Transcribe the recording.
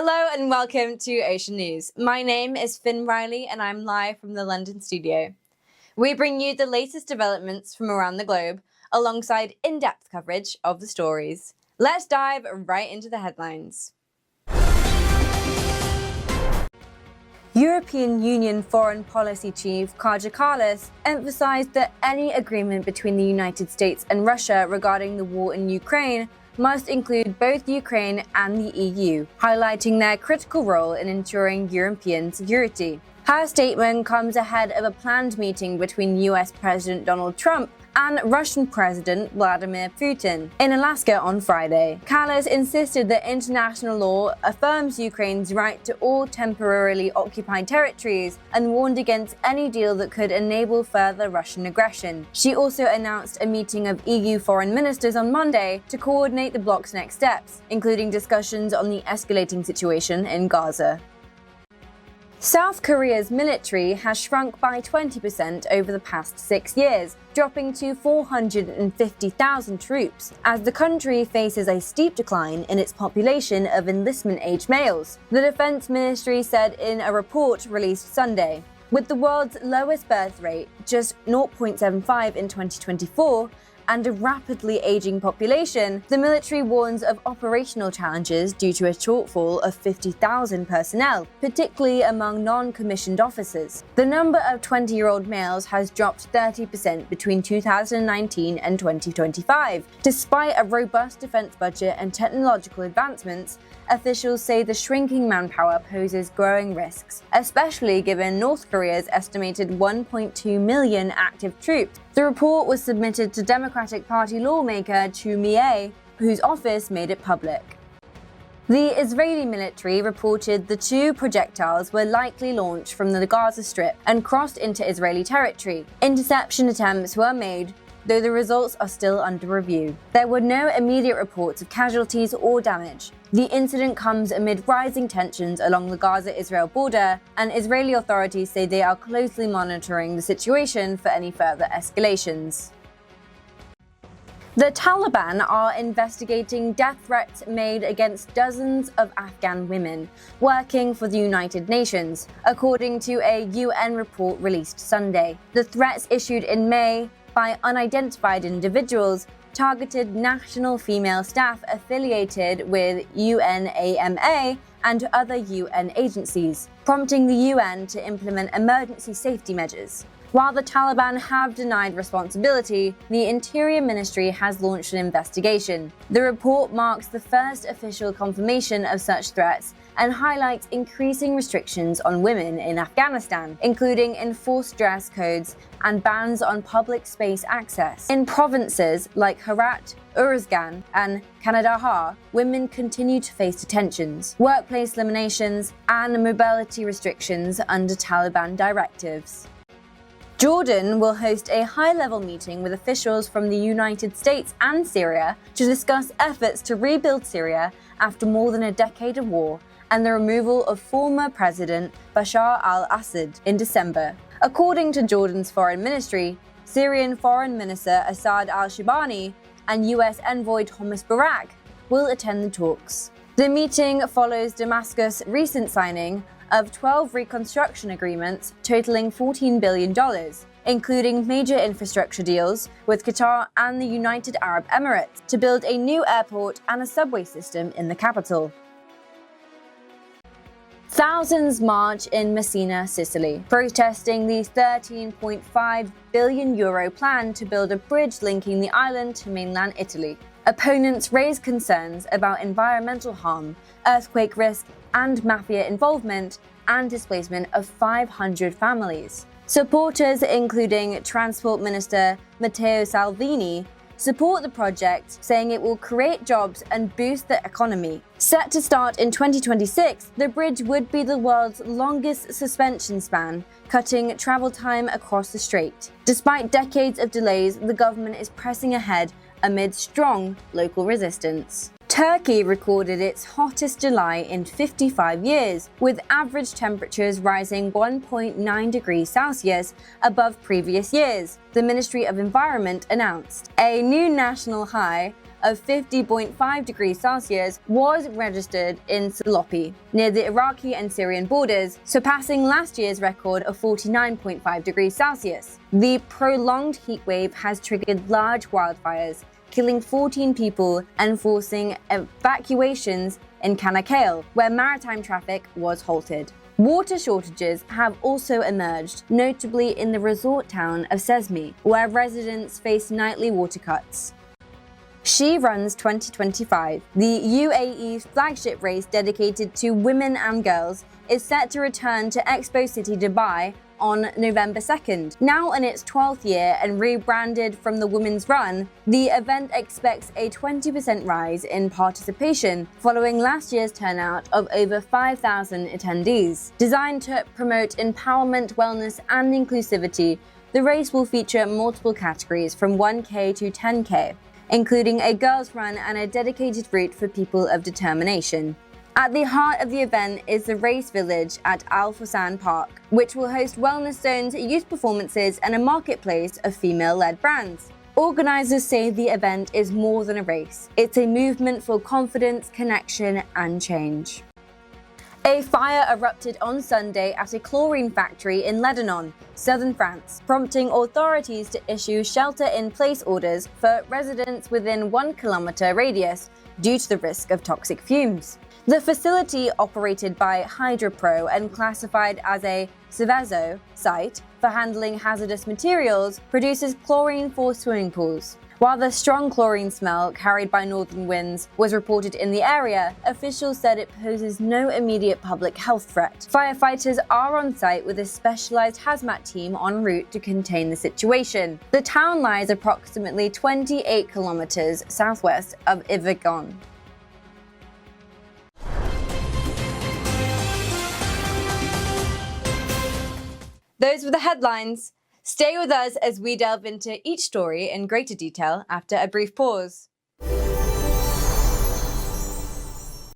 Hello and welcome to Ocean News. My name is Finn Riley and I'm live from the London studio. We bring you the latest developments from around the globe alongside in-depth coverage of the stories. Let's dive right into the headlines. European Union Foreign Policy Chief Kaja Kallas emphasized that any agreement between the United States and Russia regarding the war in Ukraine must include both Ukraine and the EU, highlighting their critical role in ensuring European security. Her statement comes ahead of a planned meeting between US President Donald Trump and Russian President Vladimir Putin in Alaska on Friday. Kallas insisted that international law affirms Ukraine's right to all temporarily occupied territories and warned against any deal that could enable further Russian aggression. She also announced a meeting of EU foreign ministers on Monday to coordinate the bloc's next steps, including discussions on the escalating situation in Gaza. South Korea's military has shrunk by 20% over the past 6 years, dropping to 450,000 troops, as the country faces a steep decline in its population of enlistment-age males, the Defense Ministry said in a report released Sunday. With the world's lowest birth rate, just 0.75 in 2024, and a rapidly aging population, the military warns of operational challenges due to a shortfall of 50,000 personnel, particularly among non-commissioned officers. The number of 20-year-old males has dropped 30% between 2019 and 2025. Despite a robust defense budget and technological advancements, officials say the shrinking manpower poses growing risks, especially given North Korea's estimated 1.2 million active troops. The report was submitted to Democratic Party lawmaker Chu Mi-ae, whose office made it public. The Israeli military reported the 2 projectiles were likely launched from the Gaza Strip and crossed into Israeli territory. Interception attempts were made, though the results are still under review. There were no immediate reports of casualties or damage. The incident comes amid rising tensions along the Gaza-Israel border, and Israeli authorities say they are closely monitoring the situation for any further escalations. The Taliban are investigating death threats made against dozens of Afghan women working for the United Nations, according to a UN report released Sunday. The threats issued in May by unidentified individuals targeted national female staff affiliated with UNAMA and other UN agencies, prompting the UN to implement emergency safety measures. While the Taliban have denied responsibility, the Interior Ministry has launched an investigation. The report marks the first official confirmation of such threats and highlights increasing restrictions on women in Afghanistan, including enforced dress codes and bans on public space access. In provinces like Herat, Uruzgan, and Kandahar, women continue to face detentions, workplace eliminations, and mobility restrictions under Taliban directives. Jordan will host a high-level meeting with officials from the United States and Syria to discuss efforts to rebuild Syria after more than a decade of war and the removal of former President Bashar al-Assad in December. According to Jordan's foreign ministry, Syrian Foreign Minister Assad al-Shibani and US envoy Thomas Barak will attend the talks. The meeting follows Damascus' recent signing of 12 reconstruction agreements totaling $14 billion, including major infrastructure deals with Qatar and the United Arab Emirates to build a new airport and a subway system in the capital. Thousands march in Messina, Sicily, protesting the €13.5 billion plan to build a bridge linking the island to mainland Italy. Opponents raise concerns about environmental harm, earthquake risk, and mafia involvement and displacement of 500 families. Supporters, including Transport Minister Matteo Salvini, support the project, saying it will create jobs and boost the economy. Set to start in 2026, the bridge would be the world's longest suspension span, cutting travel time across the strait. Despite decades of delays, the government is pressing ahead amid strong local resistance. Turkey recorded its hottest July in 55 years, with average temperatures rising 1.9 degrees Celsius above previous years, the Ministry of Environment announced. A new national high of 50.5 degrees Celsius was registered in Salopi, near the Iraqi and Syrian borders, surpassing last year's record of 49.5 degrees Celsius. The prolonged heatwave has triggered large wildfires, killing 14 people and forcing evacuations in Kanakail, where maritime traffic was halted. Water shortages have also emerged, notably in the resort town of Sesmi, where residents face nightly water cuts. She Runs 2025, the UAE's flagship race dedicated to women and girls, is set to return to Expo City Dubai on November 2nd. Now in its 12th year and rebranded from the Women's Run, the event expects a 20% rise in participation following last year's turnout of over 5,000 attendees. Designed to promote empowerment, wellness, and inclusivity, the race will feature multiple categories from 1K to 10K, including a girls' run and a dedicated route for people of determination. At the heart of the event is the Race Village at Al Fusan Park, which will host wellness zones, youth performances, and a marketplace of female-led brands. Organisers say the event is more than a race. It's a movement for confidence, connection, and change. A fire erupted on Sunday at a chlorine factory in Lebanon, southern France, prompting authorities to issue shelter-in-place orders for residents within 1 kilometre radius due to the risk of toxic fumes. The facility, operated by Hydropro and classified as a Seveso site for handling hazardous materials, produces chlorine for swimming pools. While the strong chlorine smell carried by northern winds was reported in the area, officials said it poses no immediate public health threat. Firefighters are on site with a specialized hazmat team en route to contain the situation. The town lies approximately 28 kilometers southwest of Yverdon. Those were the headlines. Stay with us as we delve into each story in greater detail after a brief pause.